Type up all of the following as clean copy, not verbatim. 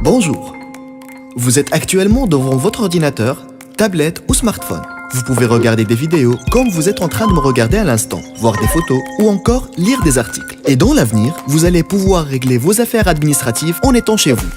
Bonjour. Vous êtes actuellement devant votre ordinateur, tablette ou smartphone. Vous pouvez regarder des vidéos comme vous êtes en train de me regarder à l'instant, voir des photos ou encore lire des articles. Et dans l'avenir, vous allez pouvoir régler vos affaires administratives en étant chez vous.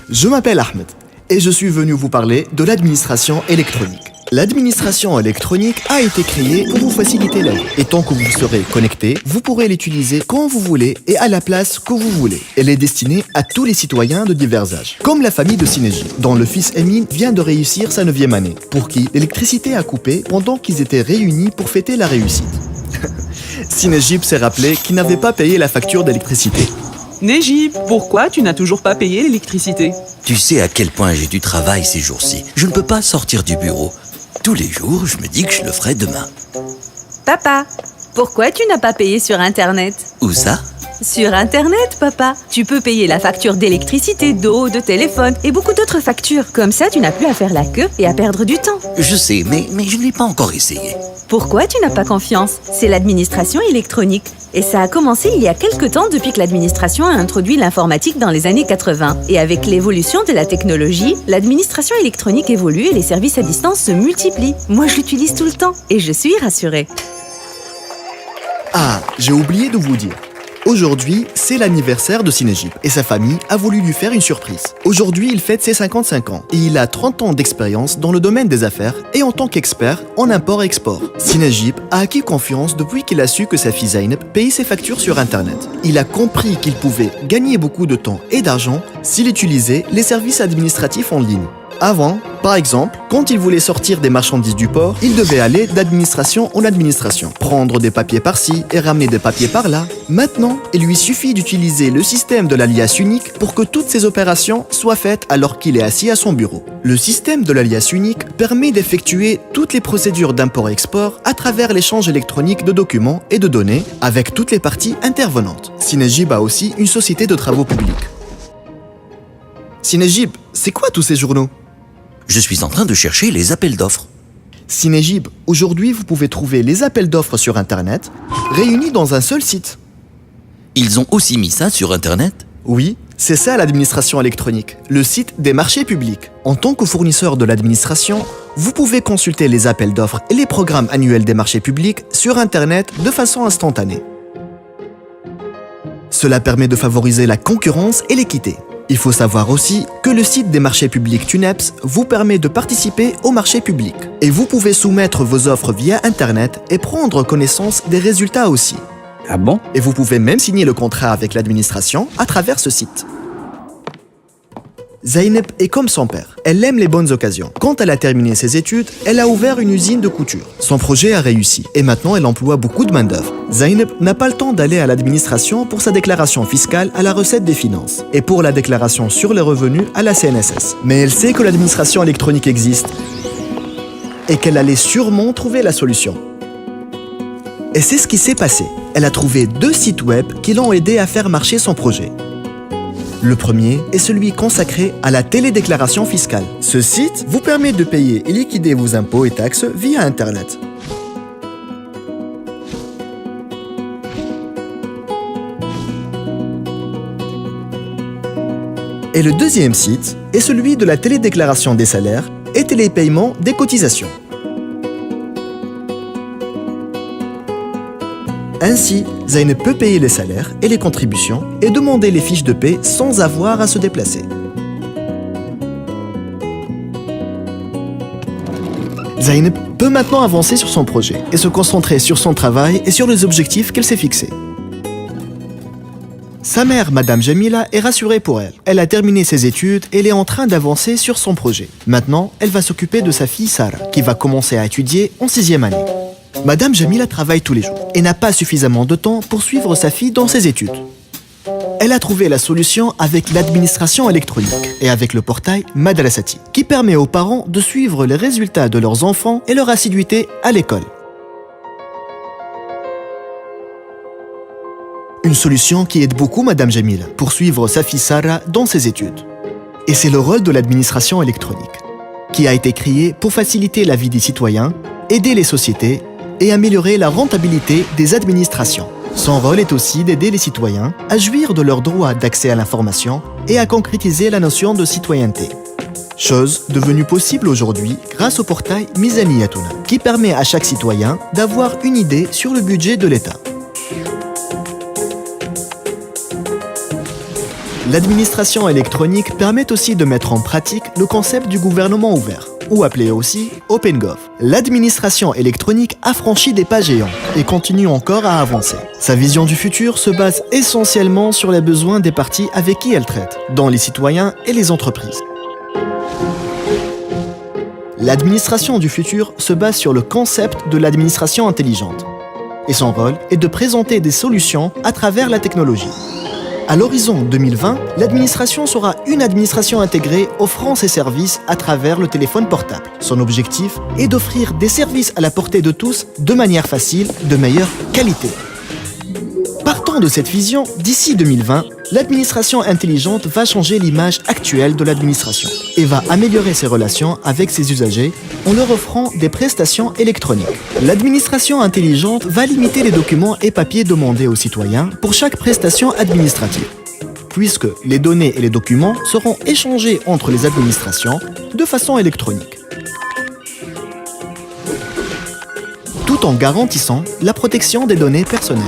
Je m'appelle Ahmed et je suis venu vous parler de l'administration électronique. L'administration électronique a été créée pour vous faciliter la vie. Et tant que vous serez connecté, vous pourrez l'utiliser quand vous voulez et à la place que vous voulez. Elle est destinée à tous les citoyens de divers âges. Comme la famille de Synergie, dont le fils Emin vient de réussir sa 9e année, pour qui l'électricité a coupé pendant qu'ils étaient réunis pour fêter la réussite. Synergie s'est rappelé qu'il n'avait pas payé la facture d'électricité. Nejib, pourquoi tu n'as toujours pas payé l'électricité? Tu sais à quel point j'ai du travail ces jours-ci. Je ne peux pas sortir du bureau. Tous les jours, je me dis que je le ferai demain. Papa, pourquoi tu n'as pas payé sur Internet? Où ça? Sur Internet, papa. Tu peux payer la facture d'électricité, d'eau, de téléphone et beaucoup d'autres factures. Comme ça, tu n'as plus à faire la queue et à perdre du temps. Je sais, mais je ne l'ai pas encore essayé. Pourquoi tu n'as pas confiance? C'est l'administration électronique. Et ça a commencé il y a quelque temps depuis que l'administration a introduit l'informatique dans les années 80. Et avec l'évolution de la technologie, l'administration électronique évolue et les services à distance se multiplient. Moi, je l'utilise tout le temps et je suis rassurée. Ah, j'ai oublié de vous dire. Aujourd'hui, c'est l'anniversaire de Synergie et sa famille a voulu lui faire une surprise. Aujourd'hui, il fête ses 55 ans et il a 30 ans d'expérience dans le domaine des affaires et en tant qu'expert en import-export. Synergie a acquis confiance depuis qu'il a su que sa fille Zainab payait ses factures sur Internet. Il a compris qu'il pouvait gagner beaucoup de temps et d'argent s'il utilisait les services administratifs en ligne. Avant, par exemple, quand il voulait sortir des marchandises du port, il devait aller d'administration en administration, prendre des papiers par-ci et ramener des papiers par-là. Maintenant, il lui suffit d'utiliser le système de l'alias unique pour que toutes ces opérations soient faites alors qu'il est assis à son bureau. Le système de l'alias unique permet d'effectuer toutes les procédures d'import-export à travers l'échange électronique de documents et de données avec toutes les parties intervenantes. Synergie a aussi une société de travaux publics. Synergie, c'est quoi tous ces journaux ? Je suis en train de chercher les appels d'offres. Synergie, aujourd'hui vous pouvez trouver les appels d'offres sur Internet, réunis dans un seul site. Ils ont aussi mis ça sur Internet? Oui, c'est ça l'administration électronique, le site des marchés publics. En tant que fournisseur de l'administration, vous pouvez consulter les appels d'offres et les programmes annuels des marchés publics sur Internet de façon instantanée. Cela permet de favoriser la concurrence et l'équité. Il faut savoir aussi que le site des marchés publics TUNEPS vous permet de participer aux marchés publics. Et vous pouvez soumettre vos offres via Internet et prendre connaissance des résultats aussi. Ah bon? Et vous pouvez même signer le contrat avec l'administration à travers ce site. Zainab est comme son père. Elle aime les bonnes occasions. Quand elle a terminé ses études, elle a ouvert une usine de couture. Son projet a réussi et maintenant elle emploie beaucoup de main-d'œuvre. Zainab n'a pas le temps d'aller à l'administration pour sa déclaration fiscale à la recette des finances et pour la déclaration sur les revenus à la CNSS. Mais elle sait que l'administration électronique existe et qu'elle allait sûrement trouver la solution. Et c'est ce qui s'est passé. Elle a trouvé 2 sites web qui l'ont aidé à faire marcher son projet. Le premier est celui consacré à la télédéclaration fiscale. Ce site vous permet de payer et liquider vos impôts et taxes via Internet. Et le deuxième site est celui de la télédéclaration des salaires et télépaiement des cotisations. Ainsi, Zainab peut payer les salaires et les contributions et demander les fiches de paie sans avoir à se déplacer. Zainab peut maintenant avancer sur son projet et se concentrer sur son travail et sur les objectifs qu'elle s'est fixés. Sa mère, Madame Jamila, est rassurée pour elle. Elle a terminé ses études et elle est en train d'avancer sur son projet. Maintenant, elle va s'occuper de sa fille Sarah, qui va commencer à étudier en 6e année. Madame Jamila travaille tous les jours et n'a pas suffisamment de temps pour suivre sa fille dans ses études. Elle a trouvé la solution avec l'administration électronique et avec le portail Madrasati, qui permet aux parents de suivre les résultats de leurs enfants et leur assiduité à l'école. Une solution qui aide beaucoup Madame Jamila pour suivre sa fille Sarah dans ses études. Et c'est le rôle de l'administration électronique, qui a été créée pour faciliter la vie des citoyens, aider les sociétés et améliorer la rentabilité des administrations. Son rôle est aussi d'aider les citoyens à jouir de leur droit d'accès à l'information et à concrétiser la notion de citoyenneté. Chose devenue possible aujourd'hui grâce au portail Mizaniyatuna, qui permet à chaque citoyen d'avoir une idée sur le budget de l'État. L'administration électronique permet aussi de mettre en pratique le concept du gouvernement ouvert, ou appelé aussi OpenGov. L'administration électronique a franchi des pas géants et continue encore à avancer. Sa vision du futur se base essentiellement sur les besoins des parties avec qui elle traite, dont les citoyens et les entreprises. L'administration du futur se base sur le concept de l'administration intelligente. Et son rôle est de présenter des solutions à travers la technologie. À l'horizon 2020, l'administration sera une administration intégrée offrant ses services à travers le téléphone portable. Son objectif est d'offrir des services à la portée de tous de manière facile, de meilleure qualité. Partant de cette vision, d'ici 2020, l'administration intelligente va changer l'image actuelle de l'administration et va améliorer ses relations avec ses usagers en leur offrant des prestations électroniques. L'administration intelligente va limiter les documents et papiers demandés aux citoyens pour chaque prestation administrative, puisque les données et les documents seront échangés entre les administrations de façon électronique, tout en garantissant la protection des données personnelles.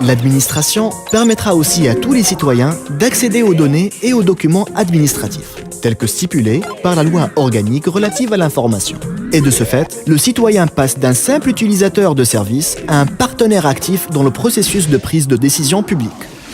L'administration permettra aussi à tous les citoyens d'accéder aux données et aux documents administratifs, tels que stipulés par la loi organique relative à l'information. Et de ce fait, le citoyen passe d'un simple utilisateur de service à un partenaire actif dans le processus de prise de décision publique.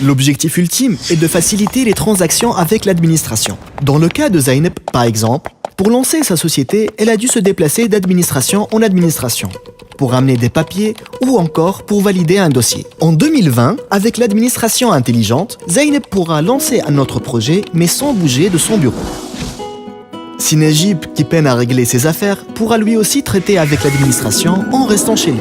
L'objectif ultime est de faciliter les transactions avec l'administration. Dans le cas de Zainab, par exemple, pour lancer sa société, elle a dû se déplacer d'administration en administration, pour ramener des papiers ou encore pour valider un dossier. En 2020, avec l'administration intelligente, Zainab pourra lancer un autre projet mais sans bouger de son bureau. Sinejib, qui peine à régler ses affaires, pourra lui aussi traiter avec l'administration en restant chez lui.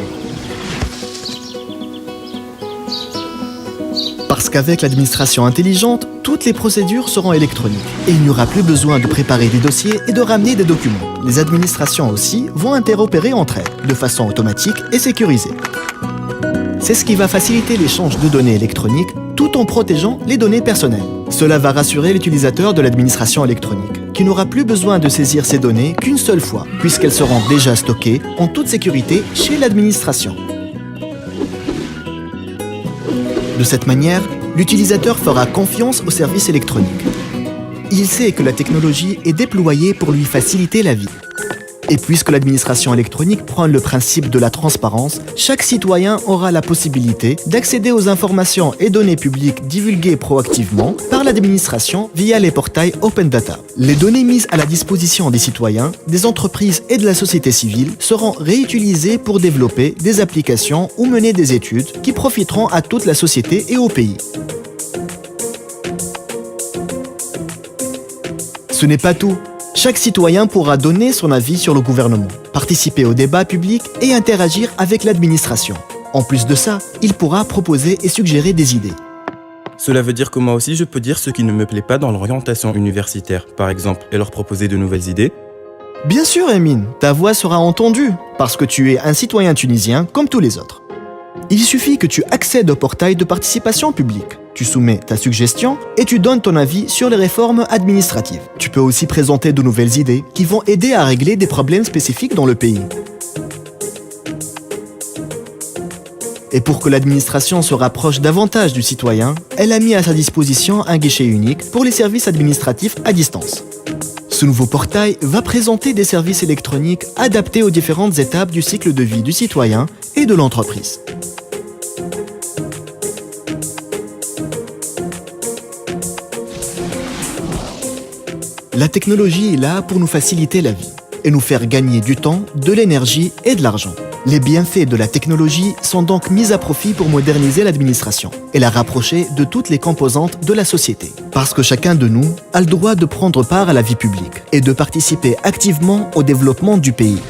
Parce qu'avec l'administration intelligente, toutes les procédures seront électroniques et il n'y aura plus besoin de préparer des dossiers et de ramener des documents. Les administrations aussi vont interopérer entre elles de façon automatique et sécurisée. C'est ce qui va faciliter l'échange de données électroniques tout en protégeant les données personnelles. Cela va rassurer l'utilisateur de l'administration électronique, qui n'aura plus besoin de saisir ces données qu'une seule fois, puisqu'elles seront déjà stockées en toute sécurité chez l'administration. De cette manière, l'utilisateur fera confiance aux services électroniques. Il sait que la technologie est déployée pour lui faciliter la vie. Et puisque l'administration électronique prend le principe de la transparence, chaque citoyen aura la possibilité d'accéder aux informations et données publiques divulguées proactivement par l'administration via les portails Open Data. Les données mises à la disposition des citoyens, des entreprises et de la société civile seront réutilisées pour développer des applications ou mener des études qui profiteront à toute la société et au pays. Ce n'est pas tout. Chaque citoyen pourra donner son avis sur le gouvernement, participer au débat public et interagir avec l'administration. En plus de ça, il pourra proposer et suggérer des idées. Cela veut dire que moi aussi je peux dire ce qui ne me plaît pas dans l'orientation universitaire, par exemple, et leur proposer de nouvelles idées. Bien sûr, Emine, ta voix sera entendue, parce que tu es un citoyen tunisien comme tous les autres. Il suffit que tu accèdes au portail de participation publique. Tu soumets ta suggestion et tu donnes ton avis sur les réformes administratives. Tu peux aussi présenter de nouvelles idées qui vont aider à régler des problèmes spécifiques dans le pays. Et pour que l'administration se rapproche davantage du citoyen, elle a mis à sa disposition un guichet unique pour les services administratifs à distance. Ce nouveau portail va présenter des services électroniques adaptés aux différentes étapes du cycle de vie du citoyen et de l'entreprise. La technologie est là pour nous faciliter la vie et nous faire gagner du temps, de l'énergie et de l'argent. Les bienfaits de la technologie sont donc mis à profit pour moderniser l'administration et la rapprocher de toutes les composantes de la société. Parce que chacun de nous a le droit de prendre part à la vie publique et de participer activement au développement du pays.